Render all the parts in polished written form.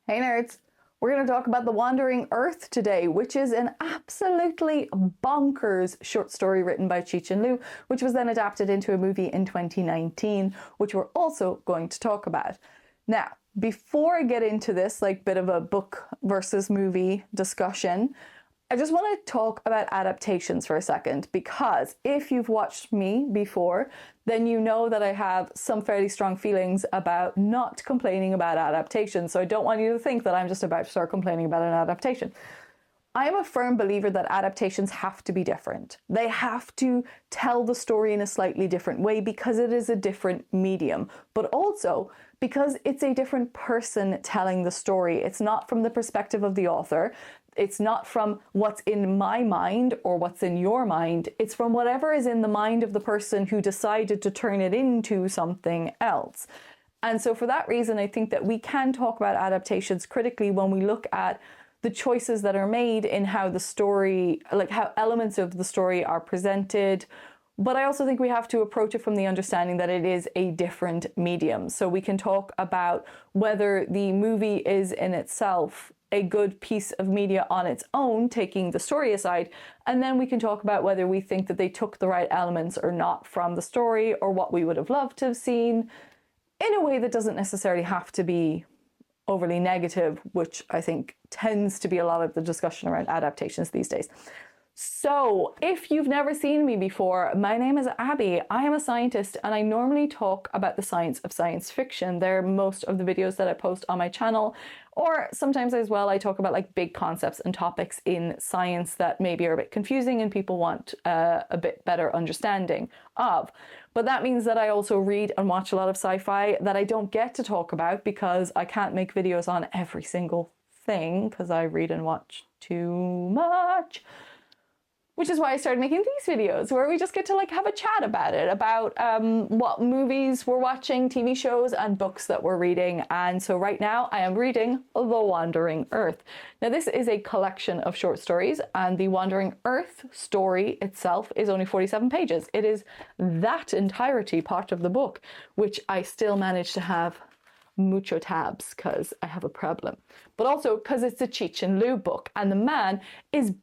Hey nerds! We're going to talk about The Wandering Earth today, which is an absolutely bonkers short story written by Cixin Liu, which was then adapted into a movie in 2019, which we're also going to talk about. Now, before I get into this, bit of a book versus movie discussion, I just want to talk about adaptations for a second, because if you've watched me before, then you know that I have some fairly strong feelings about not complaining about adaptations. So I don't want you to think that I'm just about to start complaining about an adaptation. I am a firm believer that adaptations have to be different. They have to tell the story in a slightly different way because it is a different medium, but also because it's a different person telling the story. It's not from the perspective of the author. It's not from what's in my mind or what's in your mind. It's from whatever is in the mind of the person who decided to turn it into something else. And so for that reason, I think that we can talk about adaptations critically when we look at the choices that are made in how the story, how elements of the story are presented. But I also think we have to approach it from the understanding that it is a different medium. So we can talk about whether the movie is in itself a good piece of media on its own, taking the story aside, and then we can talk about whether we think that they took the right elements or not from the story, or what we would have loved to have seen, in a way that doesn't necessarily have to be overly negative, which I think tends to be a lot of the discussion around adaptations these days. So, if you've never seen me before, my name is Abby. I am a scientist and I normally talk about the science of science fiction. They're most of the videos that I post on my channel, or sometimes as well I talk about big concepts and topics in science that maybe are a bit confusing and people want a bit better understanding of. But that means that I also read and watch a lot of sci-fi that I don't get to talk about because I can't make videos on every single thing because I read and watch too much. Which is why I started making these videos where we just get to have a chat about it, about what movies we're watching, TV shows, and books that we're reading. And so right now I am reading The Wandering Earth. Now this is a collection of short stories, and The Wandering Earth story itself is only 47 pages. It is that entirety part of the book, which I still manage to have mucho tabs because I have a problem. But also because it's a Cixin Liu book, and the man is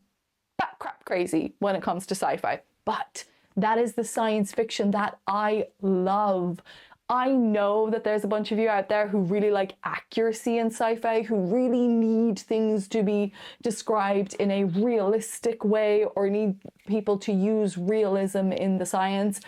crap crazy when it comes to sci-fi, but that is the science fiction that I love. I know that there's a bunch of you out there who really like accuracy in sci-fi, who really need things to be described in a realistic way or need people to use realism in the science.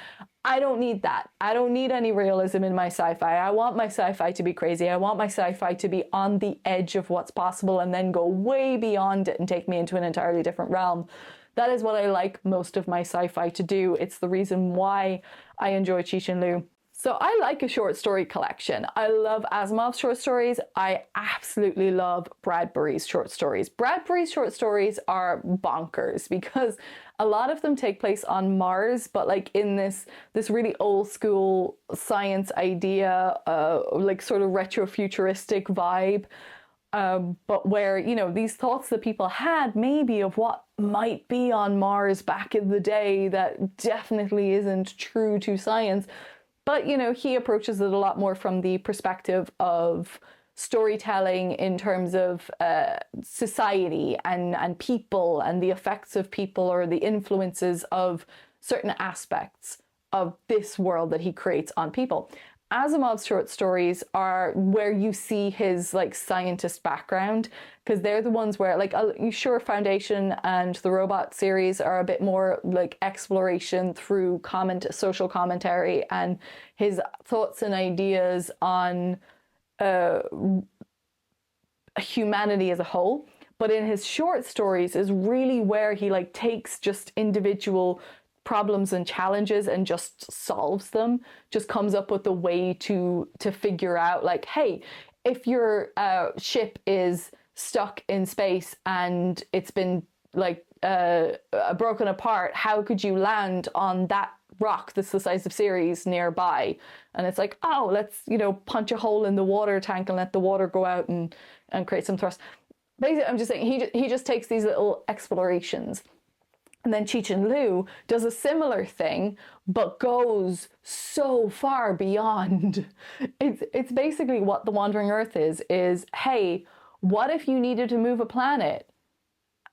I don't need that. I don't need any realism in my sci-fi. I want my sci-fi to be crazy. I want my sci-fi to be on the edge of what's possible and then go way beyond it and take me into an entirely different realm. That is what I like most of my sci-fi to do. It's the reason why I enjoy Cixin Liu. So I like a short story collection. I love Asimov's short stories. I absolutely love Bradbury's short stories. Bradbury's short stories are bonkers because a lot of them take place on Mars, but in this really old school science idea, sort of retro-futuristic vibe. But where, these thoughts that people had maybe of what might be on Mars back in the day that definitely isn't true to science. But, he approaches it a lot more from the perspective of storytelling in terms of society and people and the effects of people or the influences of certain aspects of this world that he creates on people. Asimov's short stories are where you see his scientist background, because they're the ones where sure, Foundation and the Robot series are a bit more exploration through social commentary and his thoughts and ideas on humanity as a whole. But in his short stories is really where he takes just individual problems and challenges and just solves them, just comes up with a way to figure out hey, if your ship is stuck in space and it's been broken apart, how could you land on that rock that's the size of Ceres nearby? And it's oh, let's punch a hole in the water tank and let the water go out and create some thrust. Basically, I'm just saying he just takes these little explorations. And then Cixin Liu does a similar thing, but goes so far beyond. It's basically what The Wandering Earth is, hey, What if you needed to move a planet?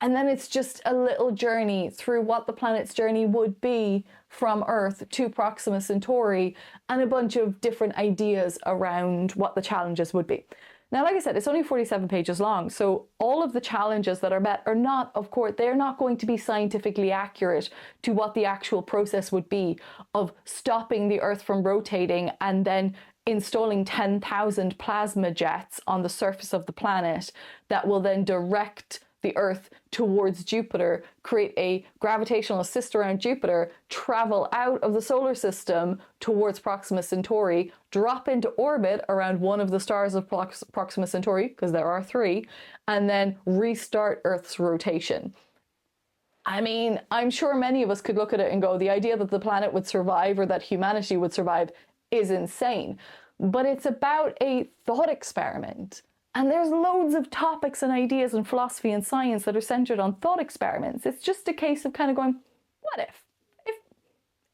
And then it's just a little journey through what the planet's journey would be from Earth to Proxima Centauri, and a bunch of different ideas around what the challenges would be. Now, like I said, it's only 47 pages long, so all of the challenges that are met are not, of course, they're not going to be scientifically accurate to what the actual process would be of stopping the Earth from rotating and then installing 10,000 plasma jets on the surface of the planet that will then direct the Earth towards Jupiter, create a gravitational assist around Jupiter, travel out of the solar system towards Proxima Centauri, drop into orbit around one of the stars of Proxima Centauri, because there are 3, and then restart Earth's rotation. I mean, I'm sure many of us could look at it and go, the idea that the planet would survive or that humanity would survive is insane. But it's about a thought experiment. And there's loads of topics and ideas in philosophy and science that are centered on thought experiments. It's just a case of kind of going, what if?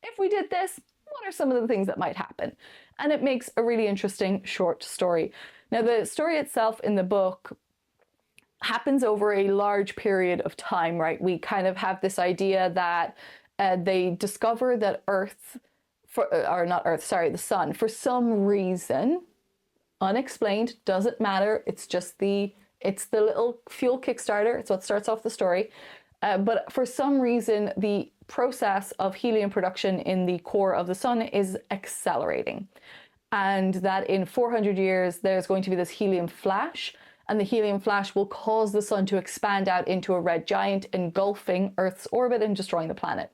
If we did this, what are some of the things that might happen? And it makes a really interesting short story. Now, the story itself in the book happens over a large period of time, right? We kind of have this idea that they discover that the sun, for some reason, unexplained, doesn't matter. It's the little fuel kickstarter. It's what starts off the story. But for some reason, the process of helium production in the core of the sun is accelerating. And that in 400 years, there's going to be this helium flash. And the helium flash will cause the sun to expand out into a red giant, engulfing Earth's orbit and destroying the planet.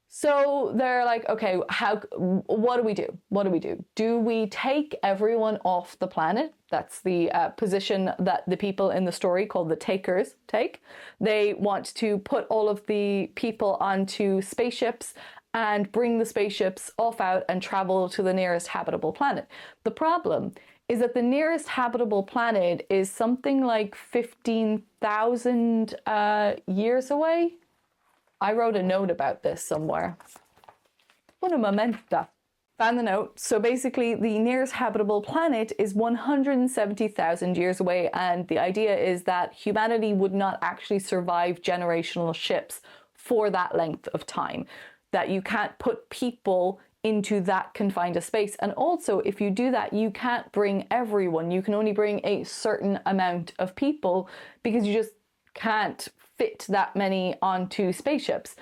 So they're like, okay, what do we do? What do we do? Do we take everyone off the planet? That's the position that the people in the story called the takers take. They want to put all of the people onto spaceships and bring the spaceships off out and travel to the nearest habitable planet. The problem is that the nearest habitable planet is something like 15,000 years away. I wrote a note about this somewhere. Una momenta. Found the note. So basically, the nearest habitable planet is 170,000 years away, and the idea is that humanity would not actually survive generational ships for that length of time. That you can't put people into that confined a space. And also, if you do that, you can't bring everyone. You can only bring a certain amount of people because you just can't fit that many onto spaceships.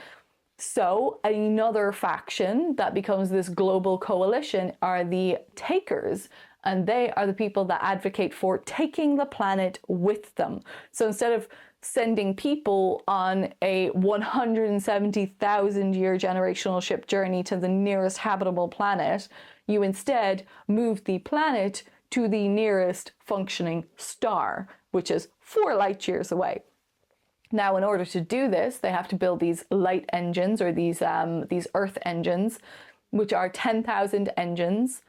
So another faction that becomes this global coalition are the takers, and they are the people that advocate for taking the planet with them. So instead of sending people on a 170,000 year generational ship journey to the nearest habitable planet, you instead move the planet to the nearest functioning star, which is 4 light years away. Now, in order to do this, they have to build these light engines, or these Earth engines, which are 10,000 engines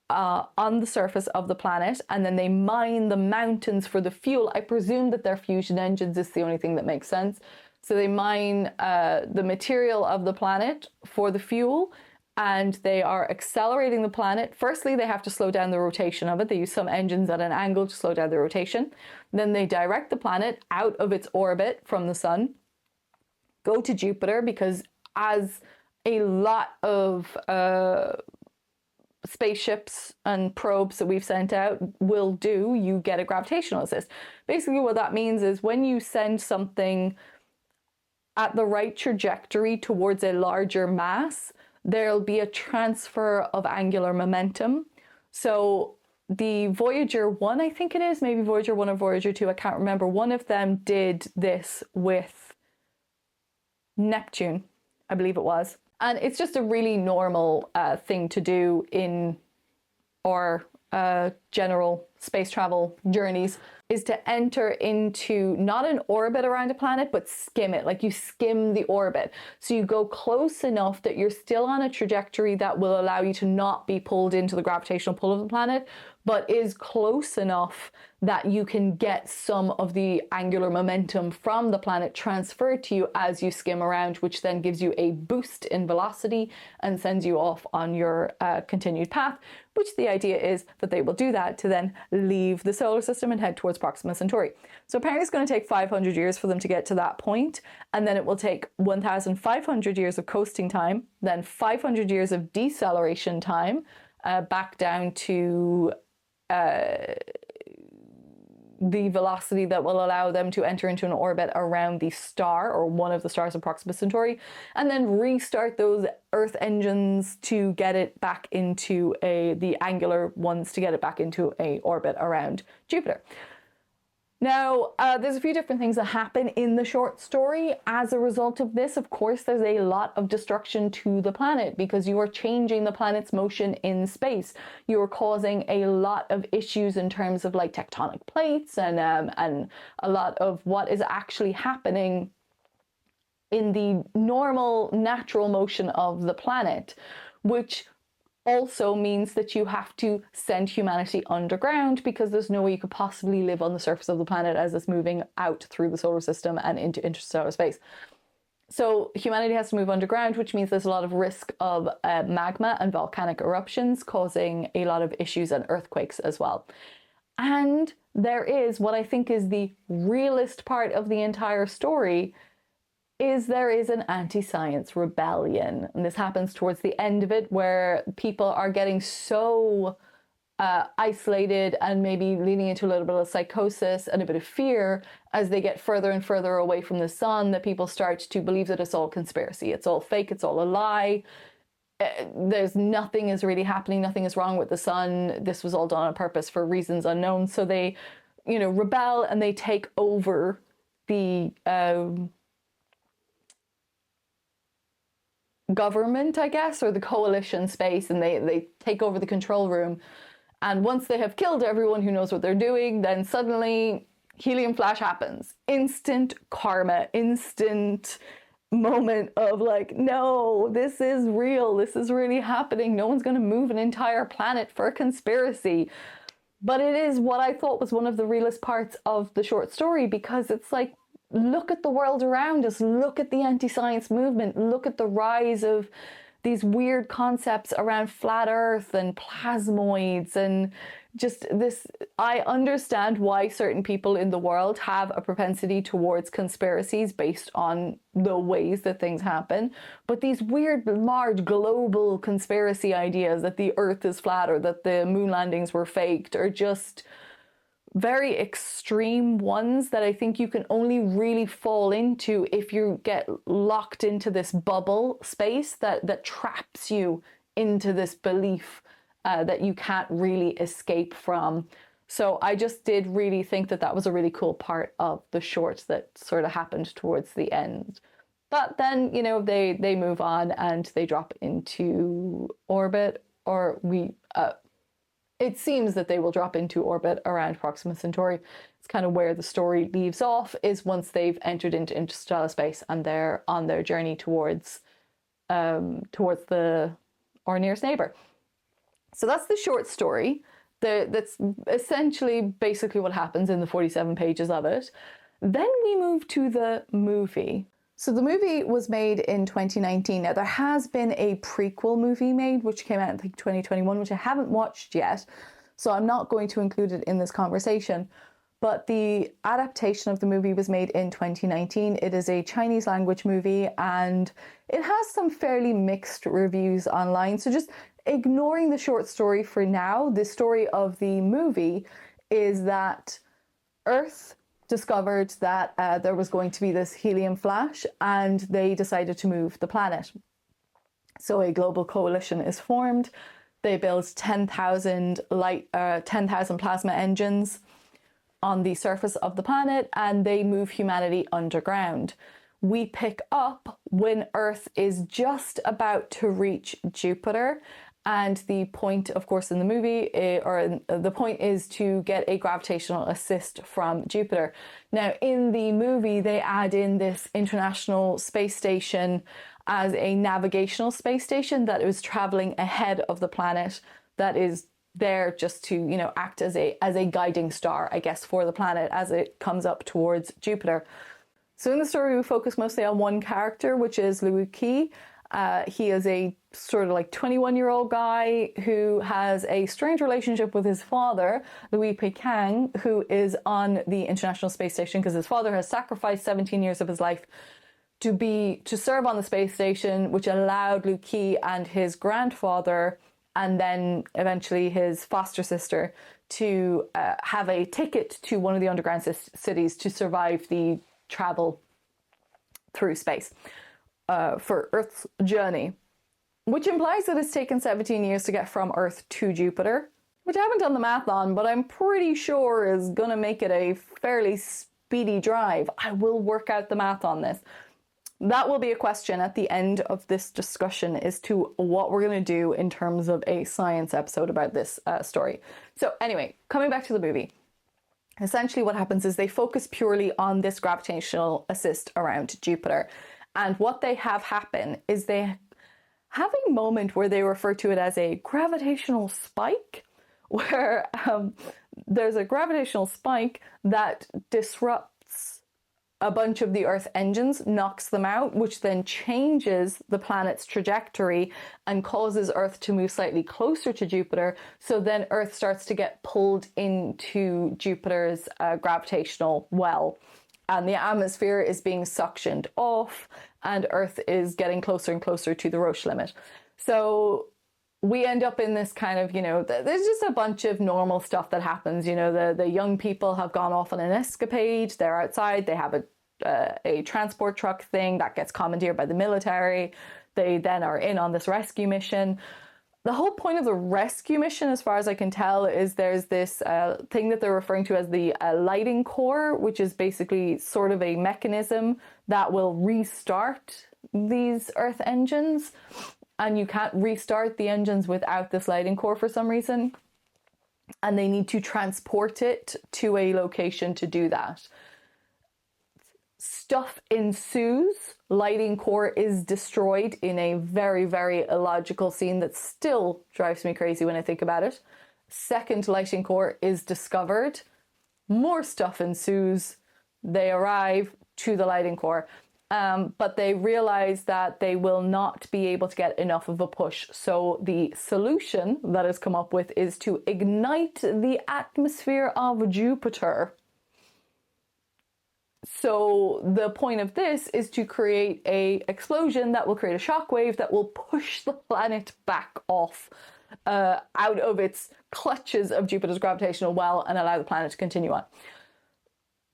on the surface of the planet, and then they mine the mountains for the fuel. I presume that they're fusion engines. Is the only thing that makes sense. So they mine the material of the planet for the fuel, and they are accelerating the planet. Firstly, they have to slow down the rotation of it. They use some engines at an angle to slow down the rotation. Then they direct the planet out of its orbit from the sun, go to Jupiter, because as a lot of spaceships and probes that we've sent out will do, you get a gravitational assist. Basically what that means is when you send something at the right trajectory towards a larger mass, there'll be a transfer of angular momentum. So the Voyager 1, I think it is, maybe Voyager 1 or Voyager 2, I can't remember. One of them did this with Neptune, I believe it was. And it's just a really normal thing to do in our general space travel journeys, is to enter into not an orbit around a planet, but skim it. Like you skim the orbit. So you go close enough that you're still on a trajectory that will allow you to not be pulled into the gravitational pull of the planet, but is close enough that you can get some of the angular momentum from the planet transferred to you as you skim around, which then gives you a boost in velocity and sends you off on your continued path, which the idea is that they will do that to then leave the solar system and head towards Proxima Centauri. So apparently it's going to take 500 years for them to get to that point, and then it will take 1,500 years of coasting time, then 500 years of deceleration time, back down to the velocity that will allow them to enter into an orbit around the star, or one of the stars of Proxima Centauri, and then restart those Earth engines to get it back into the angular ones to get it back into a orbit around Jupiter. Now, there's a few different things that happen in the short story. As a result of this, of course, there's a lot of destruction to the planet because you are changing the planet's motion in space. You are causing a lot of issues in terms of like tectonic plates and a lot of what is actually happening in the normal, natural motion of the planet, which also means that you have to send humanity underground because there's no way you could possibly live on the surface of the planet as it's moving out through the solar system and into interstellar space. So humanity has to move underground, which means there's a lot of risk of magma and volcanic eruptions causing a lot of issues and earthquakes as well. And there is what I think is the realest part of the entire story, is there is an anti-science rebellion. And this happens towards the end of it, where people are getting so isolated and maybe leaning into a little bit of psychosis and a bit of fear as they get further and further away from the sun, that people start to believe that it's all conspiracy. It's all fake. It's all a lie. There's nothing is really happening. Nothing is wrong with the sun. This was all done on purpose for reasons unknown. So they, rebel and they take over the government, I guess, or the coalition space, and they take over the control room. And once they have killed everyone who knows what they're doing, then suddenly helium flash happens. Instant karma, instant moment of like, no, this is real. This is really happening. No one's going to move an entire planet for a conspiracy. But it is what I thought was one of the realest parts of the short story, because it's like, look at the world around us, look at the anti-science movement, look at the rise of these weird concepts around flat earth and plasmoids and just this. I understand why certain people in the world have a propensity towards conspiracies based on the ways that things happen, but these weird, large global conspiracy ideas that the earth is flat or that the moon landings were faked are just very extreme ones that I think you can only really fall into if you get locked into this bubble space that traps you into this belief that you can't really escape from. So I just did really think that that was a really cool part of the short that sort of happened towards the end. But then, they move on and they drop into orbit, or it seems that they will drop into orbit around Proxima Centauri. It's kind of where the story leaves off, is once they've entered into interstellar space and they're on their journey towards our nearest neighbor. So that's the short story. That's essentially basically what happens in the 47 pages of it. Then we move to the movie. So the movie was made in 2019. Now, there has been a prequel movie made, which came out in 2021, which I haven't watched yet, so I'm not going to include it in this conversation. But the adaptation of the movie was made in 2019. It is a Chinese language movie, and it has some fairly mixed reviews online. So just ignoring the short story for now, the story of the movie is that Earth discovered that there was going to be this helium flash, and they decided to move the planet. So a global coalition is formed. They build 10,000 plasma engines on the surface of the planet, and they move humanity underground. We pick up when Earth is just about to reach Jupiter. And the point, of course, in the movie, the point is to get a gravitational assist from Jupiter. Now, in the movie, they add in this International Space Station as a navigational space station that is traveling ahead of the planet, that is there just to, act as a guiding star, I guess, for the planet as it comes up towards Jupiter. So in the story, we focus mostly on one character, which is Liu Qi. He is a sort of like 21-year-old guy who has a strange relationship with his father, Louis Pei-Kang, who is on the International Space Station because his father has sacrificed 17 years of his life to serve on the space station, which allowed Liu Qi and his grandfather, and then eventually his foster sister, to have a ticket to one of the underground cities to survive the travel through space for Earth's journey, which implies that it's taken 17 years to get from Earth to Jupiter, which I haven't done the math on, but I'm pretty sure is going to make it a fairly speedy drive. I will work out the math on this. That will be a question at the end of this discussion as to what we're going to do in terms of a science episode about this story. So anyway, coming back to the movie. Essentially what happens is they focus purely on this gravitational assist around Jupiter. And what they have happen is they have a moment where they refer to it as a gravitational spike, where there's a gravitational spike that disrupts a bunch of the Earth engines, knocks them out, which then changes the planet's trajectory and causes Earth to move slightly closer to Jupiter. So then Earth starts to get pulled into Jupiter's gravitational well. And the atmosphere is being suctioned off, and Earth is getting closer and closer to the Roche limit. So we end up in this kind of, there's just a bunch of normal stuff that happens. The young people have gone off on an escapade. They're outside. They have a transport truck thing that gets commandeered by the military. They then are in on this rescue mission. The whole point of the rescue mission, as far as I can tell, is there's this thing that they're referring to as the lighting core, which is basically sort of a mechanism that will restart these Earth engines. And you can't restart the engines without this lighting core for some reason. And they need to transport it to a location to do that. Stuff ensues. Lighting core is destroyed in a very, very illogical scene that still drives me crazy when I think about it. Second lighting core is discovered. More stuff ensues. They arrive to the lighting core. But they realize that they will not be able to get enough of a push. So the solution that has come up with is to ignite the atmosphere of Jupiter. So the point of this is to create an explosion that will create a shockwave that will push the planet back off out of its clutches of Jupiter's gravitational well and allow the planet to continue on.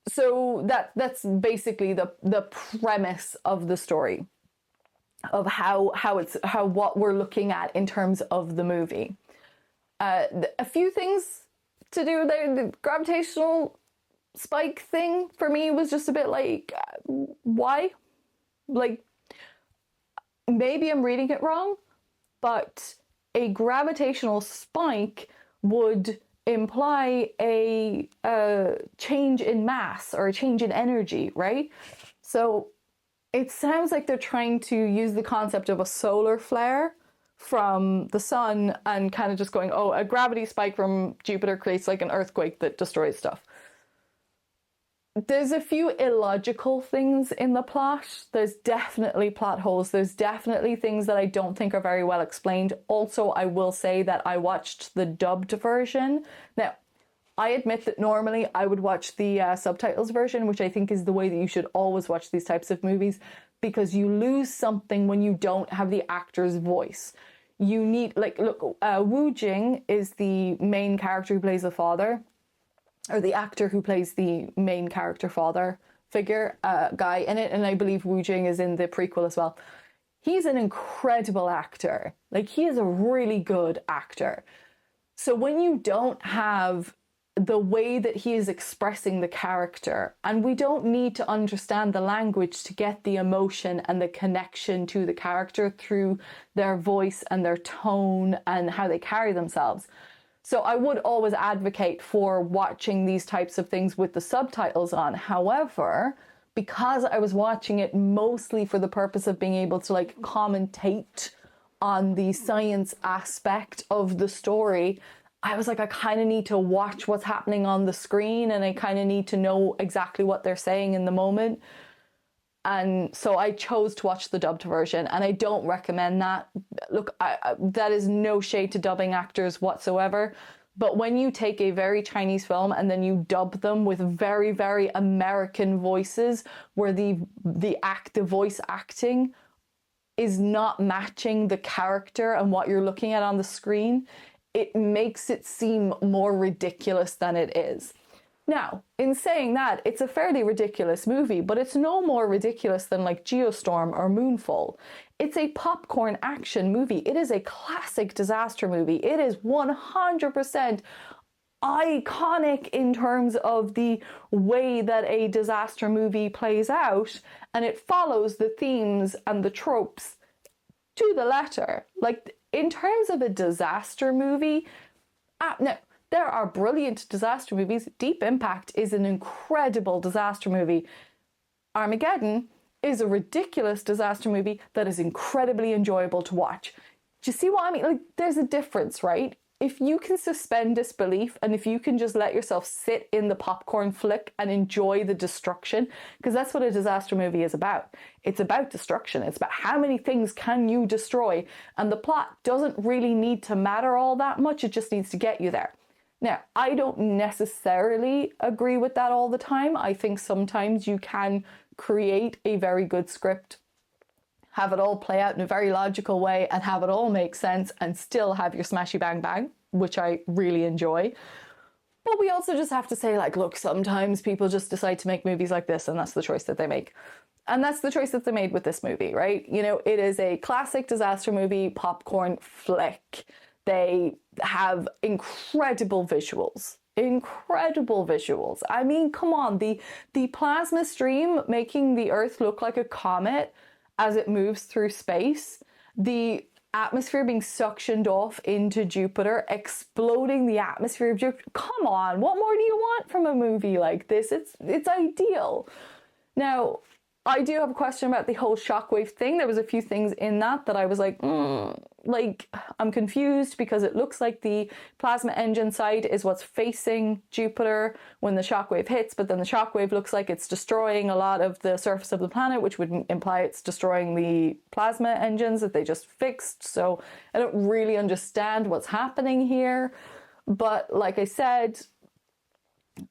So that's basically the premise of the story, of how what we're looking at in terms of the movie. A few things to do there. The gravitational spike thing for me was just a bit like, why? Like, maybe I'm reading it wrong, but a gravitational spike would imply a change in mass or a change in energy, right? So it sounds like they're trying to use the concept of a solar flare from the sun and kind of just going, oh, a gravity spike from Jupiter creates like an earthquake that destroys stuff. There's a few illogical things in the plot. There's definitely plot holes. There's definitely things that I don't think are very well explained. Also, I will say that I watched the dubbed version. Now, I admit that normally I would watch the subtitles version, which I think is the way that you should always watch these types of movies, because you lose something when you don't have the actor's voice. You need, like, look, Wu Jing is the main character who plays the father, or the actor who plays the main character father figure guy in it, and I believe Wu Jing is in the prequel as well. He's an incredible actor. Like, he is a really good actor. So when you don't have the way that he is expressing the character, and we don't need to understand the language to get the emotion and the connection to the character through their voice and their tone and how they carry themselves. So I would always advocate for watching these types of things with the subtitles on. However, because I was watching it mostly for the purpose of being able to like commentate on the science aspect of the story, I was like, I kind of need to watch what's happening on the screen, and I kind of need to know exactly what they're saying in the moment. And so I chose to watch the dubbed version, and I don't recommend that. Look, that is no shade to dubbing actors whatsoever. But when you take a very Chinese film and then you dub them with very, very American voices, where the voice acting is not matching the character and what you're looking at on the screen, it makes it seem more ridiculous than it is. Now, in saying that, it's a fairly ridiculous movie, but it's no more ridiculous than like Geostorm or Moonfall. It's a popcorn action movie. It is a classic disaster movie. It is 100% iconic in terms of the way that a disaster movie plays out, and it follows the themes and the tropes to the letter. Like, in terms of a disaster movie, no, there are brilliant disaster movies. Deep Impact is an incredible disaster movie. Armageddon is a ridiculous disaster movie that is incredibly enjoyable to watch. Do you see what I mean? Like, there's a difference, right? If you can suspend disbelief and if you can just let yourself sit in the popcorn flick and enjoy the destruction, because that's what a disaster movie is about. It's about destruction. It's about how many things can you destroy. And the plot doesn't really need to matter all that much. It just needs to get you there. Now, I don't necessarily agree with that all the time. I think sometimes you can create a very good script, have it all play out in a very logical way, and have it all make sense and still have your smashy bang bang, which I really enjoy. But we also just have to say, like, look, sometimes people just decide to make movies like this, and that's the choice that they make. And that's the choice that they made with this movie, right? You know, it is a classic disaster movie popcorn flick. They have incredible visuals. Incredible visuals. I mean, come on, the plasma stream making the Earth look like a comet as it moves through space, the atmosphere being suctioned off into Jupiter, exploding the atmosphere of Jupiter. Come on, what more do you want from a movie like this? It's ideal. Now, I do have a question about the whole shockwave thing. There was a few things in that I was like, I'm confused, because it looks like the plasma engine side is what's facing Jupiter when the shockwave hits, but then the shockwave looks like it's destroying a lot of the surface of the planet, which would imply it's destroying the plasma engines that they just fixed. So I don't really understand what's happening here. But like I said,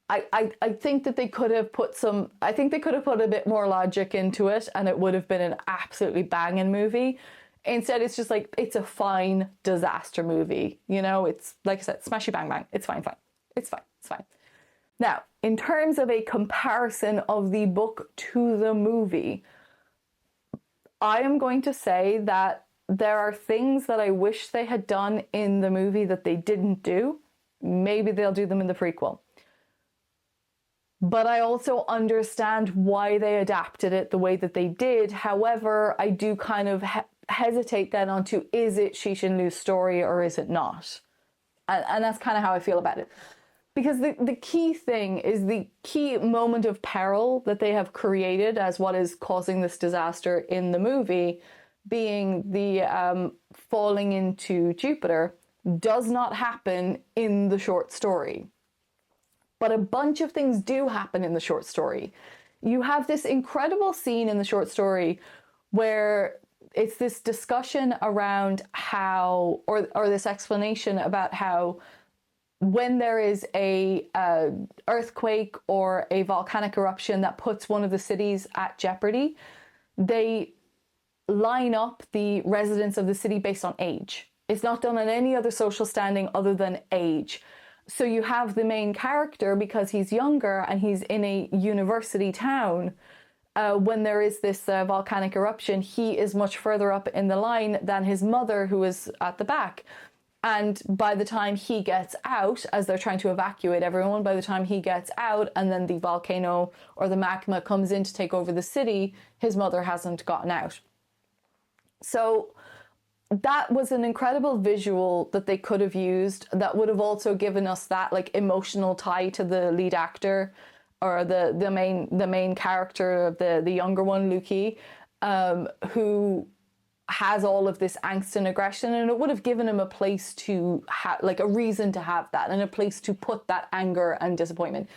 I think that they could have put a bit more logic into it, and it would have been an absolutely banging movie. Instead, it's just like, it's a fine disaster movie. You know, it's, like I said, smashy bang bang. It's fine. It's fine. Now, in terms of a comparison of the book to the movie, I am going to say that there are things that I wish they had done in the movie that they didn't do. Maybe they'll do them in the prequel. But I also understand why they adapted it the way that they did. However, I do kind of hesitate then onto, is it Cixin Liu's story or is it not? And that's kind of how I feel about it. Because the key thing is the key moment of peril that they have created as what is causing this disaster in the movie, being the falling into Jupiter, does not happen in the short story. But a bunch of things do happen in the short story. You have this incredible scene in the short story where it's this discussion around how, or this explanation about how when there is a earthquake or a volcanic eruption that puts one of the cities at jeopardy, they line up the residents of the city based on age. It's not done on any other social standing other than age. So you have the main character, because he's younger and he's in a university town, when there is this volcanic eruption, he is much further up in the line than his mother, who is at the back. And by the time he gets out, as they're trying to evacuate everyone, by the time he gets out and then the volcano or the magma comes in to take over the city, his mother hasn't gotten out. So that was an incredible visual that they could have used, that would have also given us that like emotional tie to the lead actor, or the main character of the younger one, Luki, who has all of this angst and aggression, and it would have given him a place to have, like, a reason to have that, and a place to put that anger and disappointment.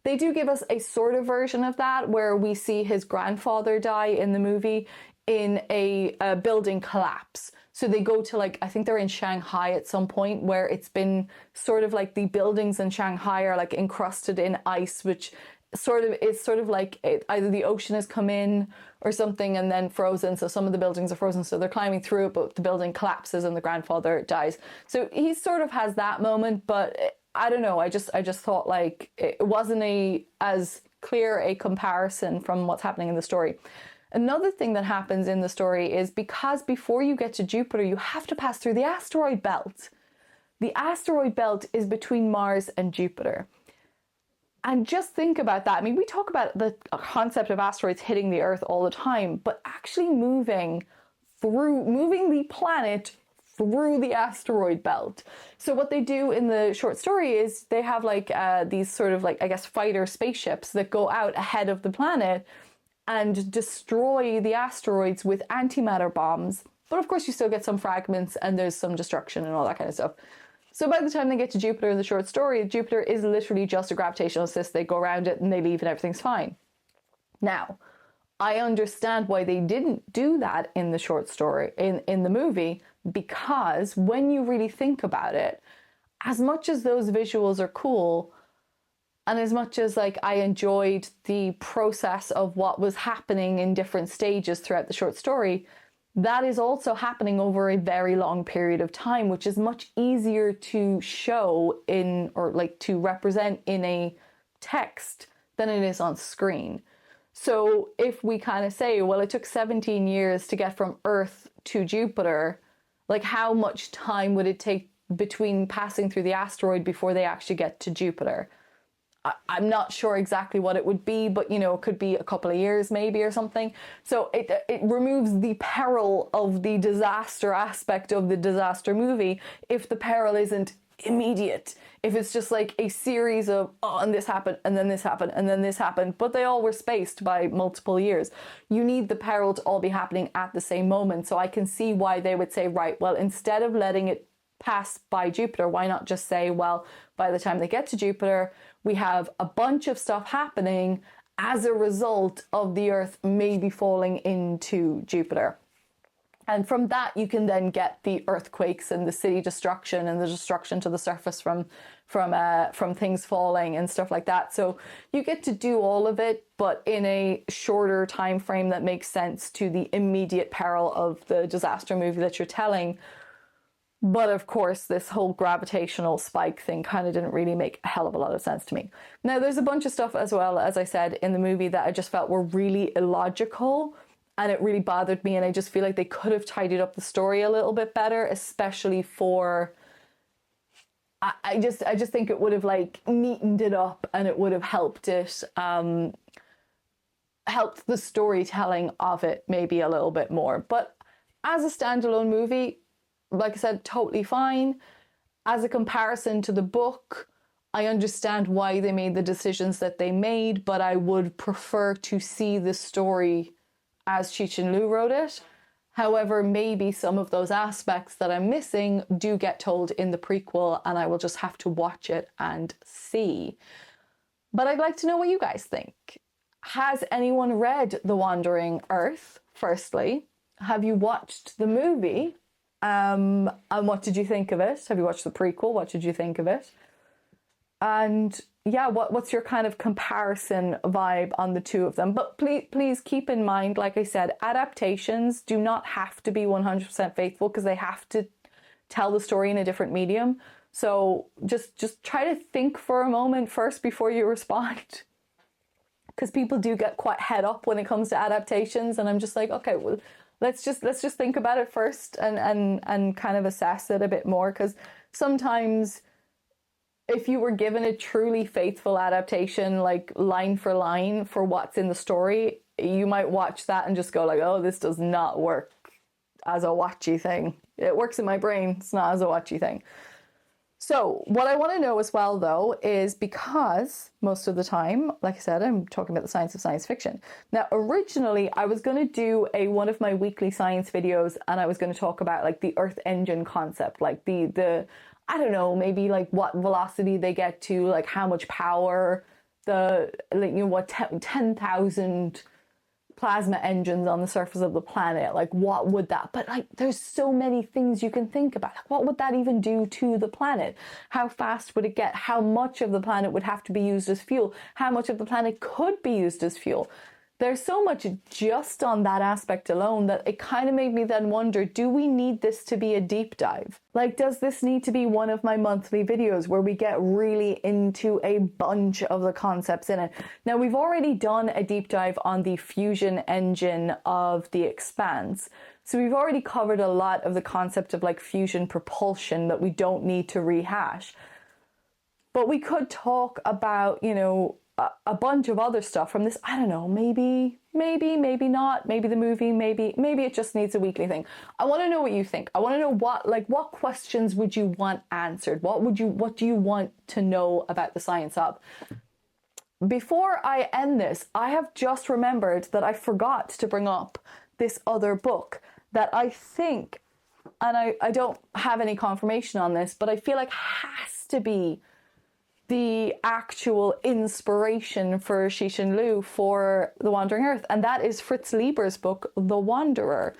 They do give us a sort of version of that where we see his grandfather die in the movie in a building collapse. So they go to, like, I think they're in Shanghai at some point, where it's been sort of like the buildings in Shanghai are like encrusted in ice, which sort of like either the ocean has come in or something and then frozen. So some of the buildings are frozen. So they're climbing through it, but the building collapses and the grandfather dies. So he sort of has that moment, but I don't know. I just thought like it wasn't as clear a comparison from what's happening in the story. Another thing that happens in the story is because before you get to Jupiter, you have to pass through the asteroid belt. The asteroid belt is between Mars and Jupiter. And just think about that. I mean, we talk about the concept of asteroids hitting the Earth all the time, but actually moving the planet through the asteroid belt. So what they do in the short story is they have like these sort of like, I guess, fighter spaceships that go out ahead of the planet and destroy the asteroids with antimatter bombs. But of course you still get some fragments and there's some destruction and all that kind of stuff. So by the time they get to Jupiter in the short story, Jupiter is literally just a gravitational assist. They go around it and they leave and everything's fine. Now, I understand why they didn't do that in the short story, in the movie, because when you really think about it, as much as those visuals are cool, and as much as like I enjoyed the process of what was happening in different stages throughout the short story, that is also happening over a very long period of time, which is much easier to show in, or like to represent in a text than it is on screen. So if we kind of say, well, it took 17 years to get from Earth to Jupiter, like how much time would it take between passing through the asteroid before they actually get to Jupiter? I'm not sure exactly what it would be, but you know, it could be a couple of years maybe or something. So it removes the peril of the disaster aspect of the disaster movie if the peril isn't immediate. If it's just like a series of, oh, and this happened, and then this happened, and then this happened, but they all were spaced by multiple years. You need the peril to all be happening at the same moment. So I can see why they would say, right, well, instead of letting it pass by Jupiter, why not just say, well, by the time they get to Jupiter, we have a bunch of stuff happening as a result of the Earth maybe falling into Jupiter. And from that, you can then get the earthquakes and the city destruction and the destruction to the surface from things falling and stuff like that. So you get to do all of it, but in a shorter time frame that makes sense to the immediate peril of the disaster movie that you're telling. But of course, this whole gravitational spike thing kind of didn't really make a hell of a lot of sense to me. Now, there's a bunch of stuff as well, as I said, in the movie that I just felt were really illogical. And it really bothered me, and I just feel like they could have tidied up the story a little bit better, especially for... I just think it would have like neatened it up, and it would have helped it, helped the storytelling of it maybe a little bit more. But as a standalone movie, like I said, totally fine. As a comparison to the book, I understand why they made the decisions that they made, but I would prefer to see the story as Cixin Liu wrote it. However, maybe some of those aspects that I'm missing do get told in the prequel, and I will just have to watch it and see. But I'd like to know what you guys think. Has anyone read The Wandering Earth, firstly? Have you watched the movie? And what did you think of it? Have you watched the prequel? What did you think of it? And yeah, what's your kind of comparison vibe on the two of them? But please keep in mind, like I said, adaptations do not have to be 100% faithful because they have to tell the story in a different medium. So just try to think for a moment first before you respond. Because people do get quite head up when it comes to adaptations, and I'm just like, okay, well, let's just think about it first and kind of assess it a bit more, because sometimes if you were given a truly faithful adaptation, like line for line for what's in the story, you might watch that and just go like, oh, this does not work as a watchy thing. It works in my brain, it's not as a watchy thing. So what I want to know as well, though, is because most of the time, like I said, I'm talking about the science of science fiction. Now, originally, I was going to do one of my weekly science videos, and I was going to talk about like the Earth engine concept, like the I don't know, maybe like what velocity they get to, like how much power the, like, you know, what, 10,000 plasma engines on the surface of the planet. Like, what would that, but like, there's so many things you can think about. Like, what would that even do to the planet? How fast would it get? How much of the planet would have to be used as fuel? How much of the planet could be used as fuel? There's so much just on that aspect alone that it kind of made me then wonder, do we need this to be a deep dive? Like, does this need to be one of my monthly videos where we get really into a bunch of the concepts in it? Now, we've already done a deep dive on the fusion engine of The Expanse. So we've already covered a lot of the concept of like fusion propulsion that we don't need to rehash. But we could talk about, you know, a bunch of other stuff from this. I don't know, maybe not, maybe the movie, maybe it just needs a weekly thing. I want to know what you think. I want to know what questions would you want answered? What do you want to know about the science of? Before I end this, I have just remembered that I forgot to bring up this other book that I think, and I don't have any confirmation on this, but I feel like has to be the actual inspiration for Cixin Liu for The Wandering Earth, and that is Fritz Lieber's book, The Wanderer.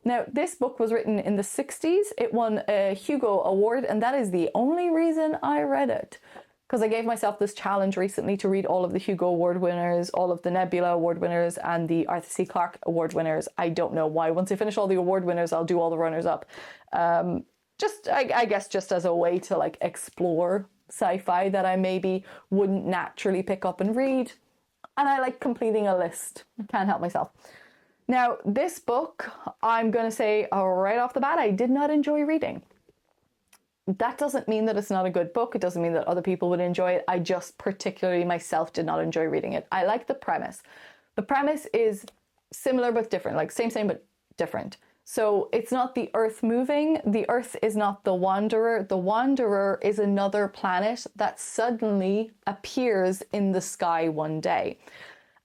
Now, this book was written in the 60s. It won a Hugo Award, and that is the only reason I read it. Because I gave myself this challenge recently to read all of the Hugo Award winners, all of the Nebula Award winners, and the Arthur C. Clarke Award winners. I don't know why. Once I finish all the award winners, I'll do all the runners-up. I guess just as a way to like explore sci-fi that I maybe wouldn't naturally pick up and read. And I like completing a list. I can't help myself. Now, this book, I'm going to say right off the bat, I did not enjoy reading. That doesn't mean that it's not a good book. It doesn't mean that other people would enjoy it. I just particularly myself did not enjoy reading it. I like the premise. The premise is similar but different, like same but different. So it's not the Earth moving. The Earth is not the Wanderer. The Wanderer is another planet that suddenly appears in the sky one day.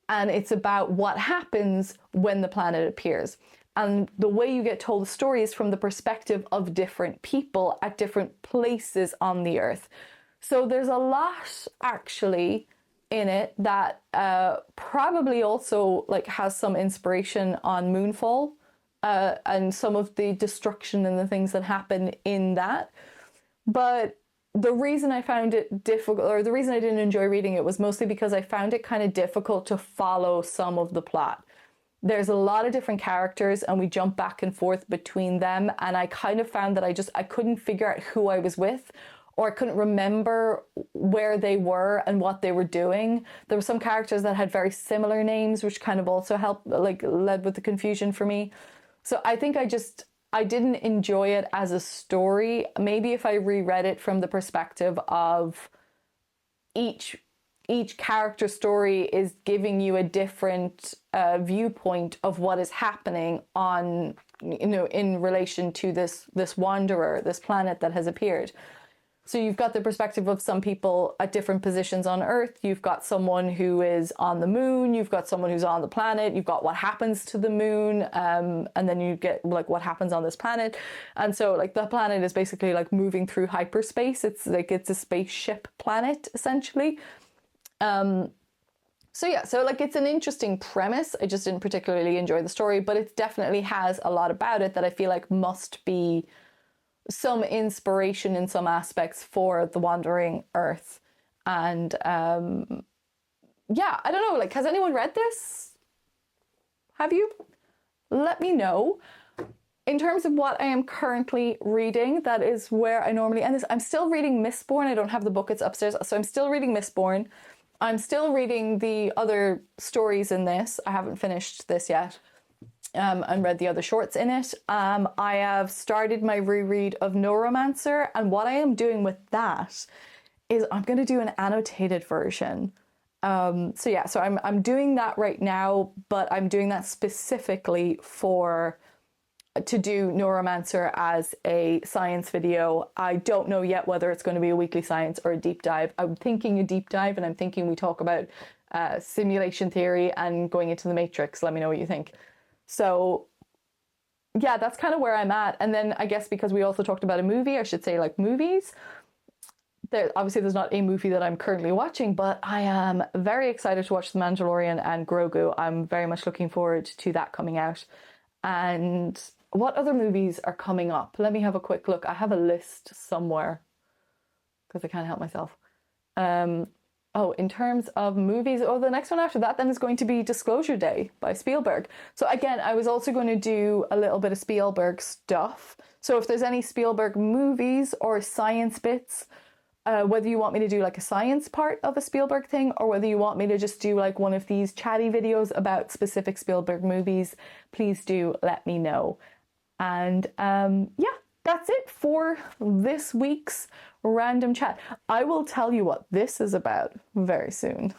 And it's about what happens when the planet appears. And the way you get told the story is from the perspective of different people at different places on the Earth. So there's a lot actually in it that probably also like has some inspiration on Moonfall. And some of the destruction and the things that happen in that. But the reason I found it difficult, or the reason I didn't enjoy reading it, was mostly because I found it kind of difficult to follow some of the plot. There's a lot of different characters and we jump back and forth between them. And I kind of found that I couldn't figure out who I was with, or I couldn't remember where they were and what they were doing. There were some characters that had very similar names, which kind of also helped, like led with the confusion for me. So I think I didn't enjoy it as a story. Maybe if I reread it from the perspective of each character story is giving you a different viewpoint of what is happening on, you know, in relation to this wanderer, this planet that has appeared. So you've got the perspective of some people at different positions on Earth. You've got someone who is on the moon. You've got someone who's on the planet. You've got what happens to the moon. And then you get like what happens on this planet. And so like the planet is basically like moving through hyperspace. It's a spaceship planet essentially. So like it's an interesting premise. I just didn't particularly enjoy the story, but it definitely has a lot about it that I feel like must be some inspiration in some aspects for The Wandering Earth. And yeah, I don't know, like, has anyone read this? Have you? Let me know. In terms of what I am currently reading, that is where I normally end this. I'm still reading Mistborn. I don't have the book, it's upstairs. So I'm still reading Mistborn. I'm still reading the other stories in this. I haven't finished this yet. And read the other shorts in it. I have started my reread of Neuromancer, and what I am doing with that is I'm going to do an annotated version. So I'm doing that right now, but I'm doing that specifically to do Neuromancer as a science video. I don't know yet whether it's going to be a weekly science or a deep dive. I'm thinking a deep dive, and I'm thinking we talk about simulation theory and going into the Matrix. Let me know what you think. So yeah, that's kind of where I'm at. And then I guess because we also talked about a movie, I should say like movies. Obviously there's not a movie that I'm currently watching, but I am very excited to watch The Mandalorian and Grogu. I'm very much looking forward to that coming out. And what other movies are coming up? Let me have a quick look. I have a list somewhere because I can't help myself. In terms of movies, the next one after that then is going to be Disclosure Day by Spielberg. So again, I was also going to do a little bit of Spielberg stuff. So if there's any Spielberg movies or science bits, whether you want me to do like a science part of a Spielberg thing or whether you want me to just do like one of these chatty videos about specific Spielberg movies, please do let me know. And yeah, that's it for this week's random chat. I will tell you what this is about very soon.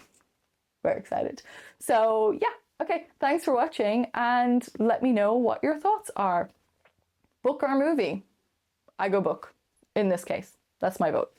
Very excited. So yeah, okay, thanks for watching and let me know what your thoughts are. Book or movie? I go book in this case. That's my vote.